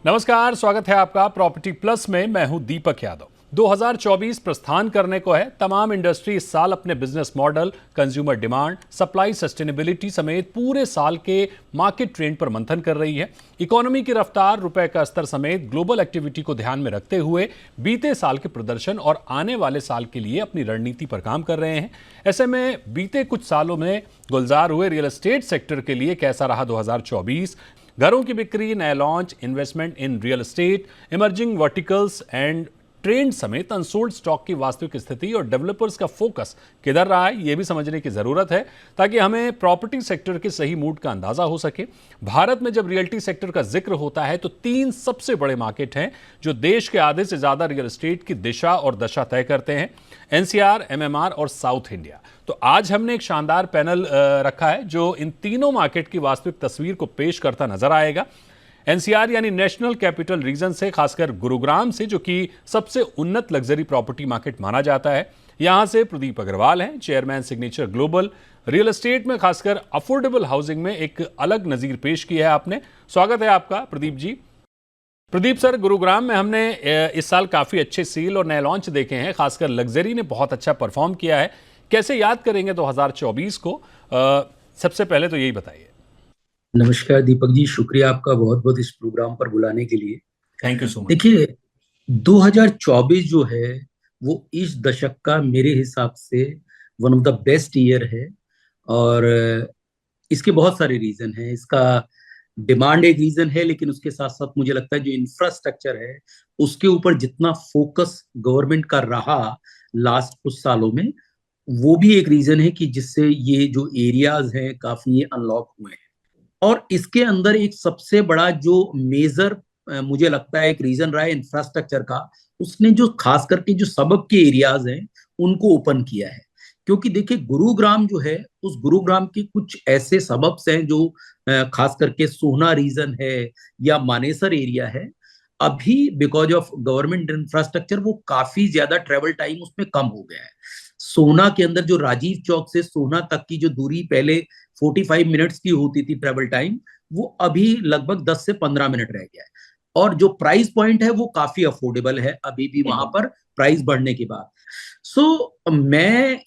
नमस्कार, स्वागत है आपका प्रॉपर्टी प्लस में। मैं हूं दीपक यादव। 2024 प्रस्थान करने को है। तमाम इंडस्ट्री इस साल अपने business model, consumer demand, supply, sustainability समेत पूरे साल के मार्केट ट्रेंड पर मंथन कर रही है। इकोनॉमी की रफ्तार, रुपए का स्तर समेत ग्लोबल एक्टिविटी को ध्यान में रखते हुए बीते साल के प्रदर्शन और आने वाले साल के लिए अपनी रणनीति पर काम कर रहे हैं। ऐसे में बीते कुछ सालों में गुलजार हुए रियल एस्टेट सेक्टर के लिए कैसा रहा 2024? घरों की बिक्री, नए launch, investment in real estate, emerging verticals and trend समेत अनसोल्ड स्टॉक की वास्तविक स्थिति और डेवलपर्स का फोकस किधर रहा है, यह भी समझने की जरूरत है ताकि हमें प्रॉपर्टी सेक्टर के सही मूड का अंदाजा हो सके। भारत में जब रियल्टी सेक्टर का जिक्र होता है तो 3 सबसे बड़े मार्केट हैं जो देश के आधे से ज्यादा रियल एस्टेट की दिशा और दशा तय करते हैं: एनसीआर, एमएमआर और साउथ इंडिया। तो आज हमने एक शानदार पैनल रखा है जो इन तीनों मार्केट की वास्तविक तस्वीर को पेश करता नजर आएगा। एनसीआर यानी नेशनल कैपिटल रीजन से, खासकर गुरुग्राम से, जो कि सबसे उन्नत लग्जरी प्रॉपर्टी मार्केट माना जाता है। यहां से प्रदीप अग्रवाल हैं, chairman signature global. Real estate में खासकर अफोर्डेबल हाउसिंग में एक अलग नजीर पेश किया है आपने। स्वागत है आपका प्रदीप जी। प्रदीप सर, गुरुग्राम में हमने इस साल काफी अच्छे सील और नए लॉन्च देखे हैं, खासकर लग्जरी ने बहुत अच्छा परफॉर्म किया है। कैसे याद करेंगे 2024 को? सबसे पहले तो यही बताइए। नमस्कार दीपक जी, शुक्रिया आपका बहुत बहुत इस प्रोग्राम पर बुलाने के लिए। Thank you so much. देखिए, 2024 जो है वो इस दशक का मेरे हिसाब से one of the best year है। और इसके बहुत सारे रीजन हैं। इसका डिमांड एक रीजन है, लेकिन उसके साथ साथ मुझे लगता है जो इंफ्रास्ट्रक्चर है उसके ऊपर जितना फोकस गवर्नमेंट का रहा लास्ट कुछ सालों में, वो भी एक रीजन है कि जिससे ये जो एरियाज हैं काफी अनलॉक हुए हैं। और इसके अंदर एक सबसे बड़ा जो मेजर मुझे लगता है एक रीजन रहा है इंफ्रास्ट्रक्चर का, उसने जो खास करके जो सबब के एरियाज हैं उनको ओपन किया है। क्योंकि देखिए, गुरुग्राम जो है, उस गुरुग्राम के कुछ ऐसे सबब्स हैं जो खास करके सोहना रीजन है या मानेसर एरिया है, अभी बिकॉज ऑफ गवर्नमेंट इंफ्रास्ट्रक्चर वो काफी ज्यादा ट्रेवल टाइम उसमें कम हो गया है। सोहना के अंदर जो राजीव चौक से सोहना तक की जो दूरी पहले 45 मिनट्स की होती थी ट्रेवल टाइम, वो अभी लगभग 10 से 15 मिनट रह गया है। और जो प्राइस पॉइंट है वो काफी अफोर्डेबल है अभी भी वहां पर, प्राइस बढ़ने के बाद। मैं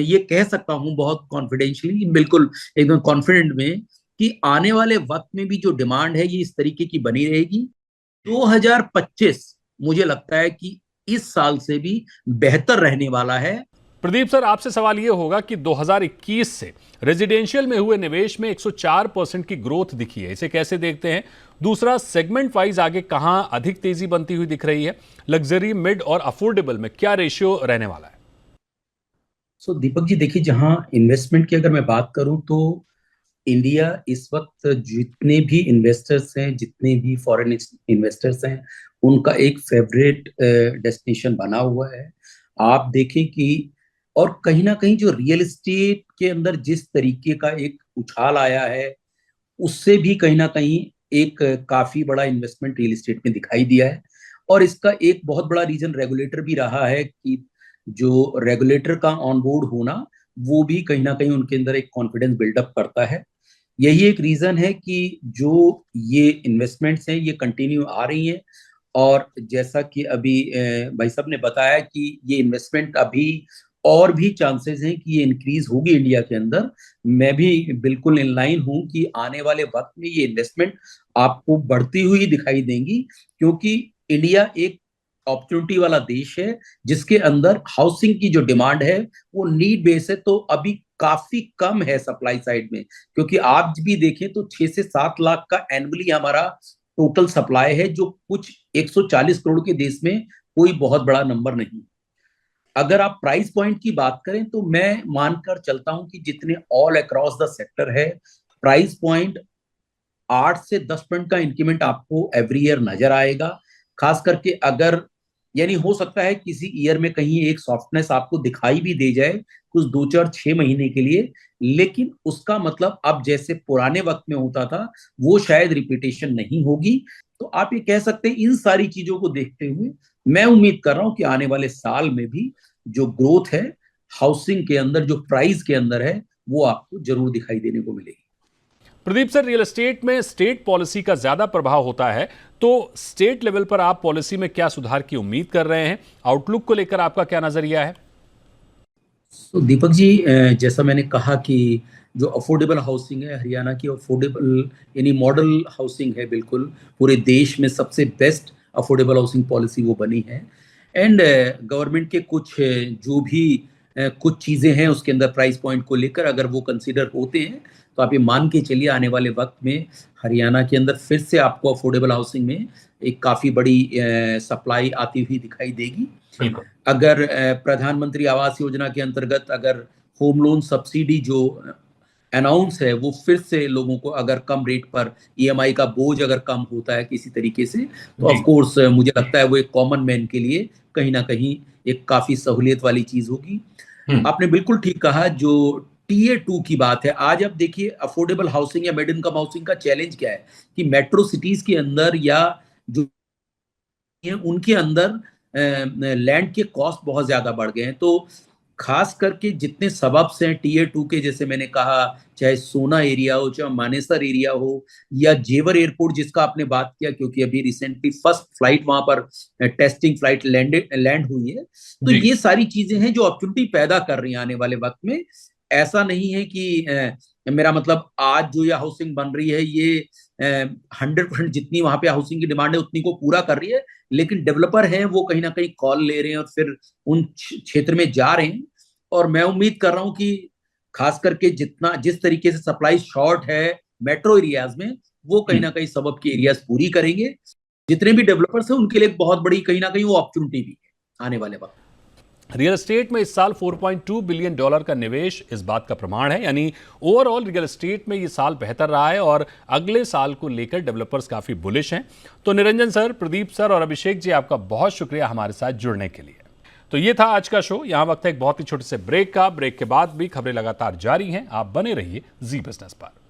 ये कह सकता हूं बहुत कॉन्फिडेंशियली, बिल्कुल एकदम कॉन्फिडेंट में, कि आने वाले वक्त में भी जो डिमांड है ये इस तरीके की बनी रहेगी। 2025 मुझे लगता है कि इस साल से भी बेहतर रहने वाला है। प्रदीप सर, आपसे सवाल यह होगा कि 2021 से रेजिडेंशियल में हुए निवेश में 104% की ग्रोथ दिखी है, इसे कैसे देखते हैं? दूसरा, सेगमेंट वाइज आगे कहां अधिक तेजी बनती हुई दिख रही है? लग्जरी, मिड और अफोर्डेबल में क्या रेशियो रहने वाला है? दीपक जी, देखिए, जहां इन्वेस्टमेंट की अगर मैं बात करूं तो इंडिया इस वक्त जितने भी इन्वेस्टर्स हैं, जितने भी फॉरेन इन्वेस्टर्स हैं, उनका एक फेवरेट डेस्टिनेशन बना हुआ है। आप देखें कि और कहीं ना कहीं जो रियल एस्टेट के अंदर जिस तरीके का एक उछाल आया है, उससे भी कहीं ना कहीं एक काफी बड़ा इन्वेस्टमेंट रियल एस्टेट में दिखाई दिया है। और इसका एक बहुत बड़ा रीजन रेगुलेटर भी रहा है कि जो रेगुलेटर का ऑन बोर्ड होना, वो भी कहीं ना कहीं उनके अंदर एक कॉन्फिडेंस बिल्डअप करता है। यही एक रीजन है कि जो ये इन्वेस्टमेंट्स हैं ये कंटिन्यू आ रही हैं। और जैसा कि अभी भाई साहब ने बताया कि ये इन्वेस्टमेंट अभी और भी चांसेस हैं कि ये इंक्रीज होगी इंडिया के अंदर। मैं भी बिल्कुल इन लाइन हूं कि आने वाले वक्त में ये इन्वेस्टमेंट आपको बढ़ती हुई दिखाई देंगी, क्योंकि इंडिया एक अपॉर्चुनिटी वाला देश है जिसके अंदर हाउसिंग की जो डिमांड है वो नीड बेस है, तो अभी काफी कम है सप्लाई साइड में। क्योंकि आप भी देखें तो 6 से 7 लाख का एनुअली हमारा टोटल सप्लाई है, जो कुछ 140 करोड़ के देश में कोई बहुत बड़ा नंबर नहीं। अगर आप प्राइस पॉइंट की बात करें तो मैं मानकर चलता हूं कि जितने ऑल अक्रॉस द सेक्टर है, प्राइस पॉइंट 8 से 10 पॉइंट का इंक्रीमेंट आपको एवरी ईयर नजर आएगा। खास करके अगर, यानी हो सकता है किसी ईयर में कहीं एक सॉफ्टनेस आपको दिखाई भी दे जाए कुछ 2 4 6 महीने के लिए, लेकिन उसका मतलब अब जैसे पुराने वक्त में होता था वो शायद रिपीटेशन नहीं होगी। तो आप ये कह सकते हैं, इन सारी चीजों को देखते हुए मैं उम्मीद कर रहा हूं कि आने वाले साल में भी जो ग्रोथ है हाउसिंग के अंदर, जो प्राइस के अंदर है, वो आपको जरूर दिखाई देने को मिलेगी। प्रदीप सर, रियल एस्टेट में स्टेट पॉलिसी का ज्यादा प्रभाव होता है, तो स्टेट लेवल पर आप पॉलिसी में क्या सुधार की उम्मीद कर रहे हैं? आउटलुक को लेकर आपका क्या नजरिया है? तो दीपक जी, जैसा मैंने कहा कि जो अफोर्डेबल हाउसिंग है, हरियाणा की अफोर्डेबल यानी मॉडल हाउसिंग है, बिल्कुल पूरे देश में सबसे बेस्ट अफोर्डेबल हाउसिंग पॉलिसी वो बनी है। एंड गवर्नमेंट के कुछ जो भी कुछ चीज़ें हैं उसके अंदर प्राइस पॉइंट को लेकर अगर वो कंसीडर होते हैं, तो आप ये मान के चलिए आने वाले वक्त में हरियाणा के अंदर फिर से आपको अफोर्डेबल हाउसिंग में एक काफ़ी बड़ी सप्लाई आती हुई दिखाई देगी। अगर प्रधानमंत्री आवास योजना के अंतर्गत अगर होम लोन सब्सिडी जो अनाउंस है वो फिर से लोगों को अगर कम रेट पर ईएमआई का बोझ अगर कम होता है किसी तरीके से, तो ऑफ कोर्स मुझे लगता है वो एक कॉमन मैन के लिए कहीं ना कहीं एक काफी सहूलियत वाली चीज होगी। आपने बिल्कुल ठीक कहा। जो टीए 2 की बात है, आज आप देखिए अफोर्डेबल हाउसिंग या मिड इनकम हाउसिंग का चैलेंज क्या है कि मेट्रो सिटीज के अंदर या जो उनके अंदर लैंड के कॉस्ट बहुत ज्यादा बढ़ गए हैं। तो खास करके जितने सबब्स हैं टीए 2 के, जैसे मैंने कहा, चाहे सोना एरिया हो, चाहे मानेसर एरिया हो, या जेवर एयरपोर्ट जिसका आपने बात किया, क्योंकि अभी रिसेंटली फर्स्ट फ्लाइट वहां पर टेस्टिंग फ्लाइट लैंड हुई है। तो ये सारी चीजें हैं जो अपॉर्चुनिटी पैदा कर रही हैं आने वाले वक्त में। ऐसा नहीं है कि मेरा मतलब आज जो ये हाउसिंग बन रही है ये 100% जितनी वहां पे हाउसिंग की डिमांड है उतनी को पूरा कर रही है, लेकिन डेवलपर हैं वो कहीं ना कहीं कॉल ले रहे हैं और फिर उन क्षेत्र में जा रहे हैं। और मैं उम्मीद कर रहा हूं कि खास करके जिस तरीके से सप्लाई शॉर्ट है मेट्रो एरियाज में, वो कहीं ना कहीं सबब की एरियाज पूरी करेंगे। जितने भी डेवलपर्स हैं उनके लिए एक बहुत बड़ी कहीं ना कहीं वो अपॉर्चुनिटी भी है आने वाले वक्त। रियल एस्टेट में इस साल $4.2 बिलियन का निवेश इस बात का प्रमाण है, यानी ओवरऑल रियल एस्टेट में ये साल बेहतर रहा है और अगले साल को लेकर डेवलपर्स काफी बुलिश हैं। तो निरंजन सर, प्रदीप सर और अभिषेक जी, आपका बहुत शुक्रिया हमारे साथ जुड़ने के लिए। तो ये था आज का शो। यहां वक्त है एक बहुत ही छोटे से ब्रेक का। ब्रेक के बाद भी खबरें लगातार जारी हैं। आप बने रहिए जी बिजनेस पर।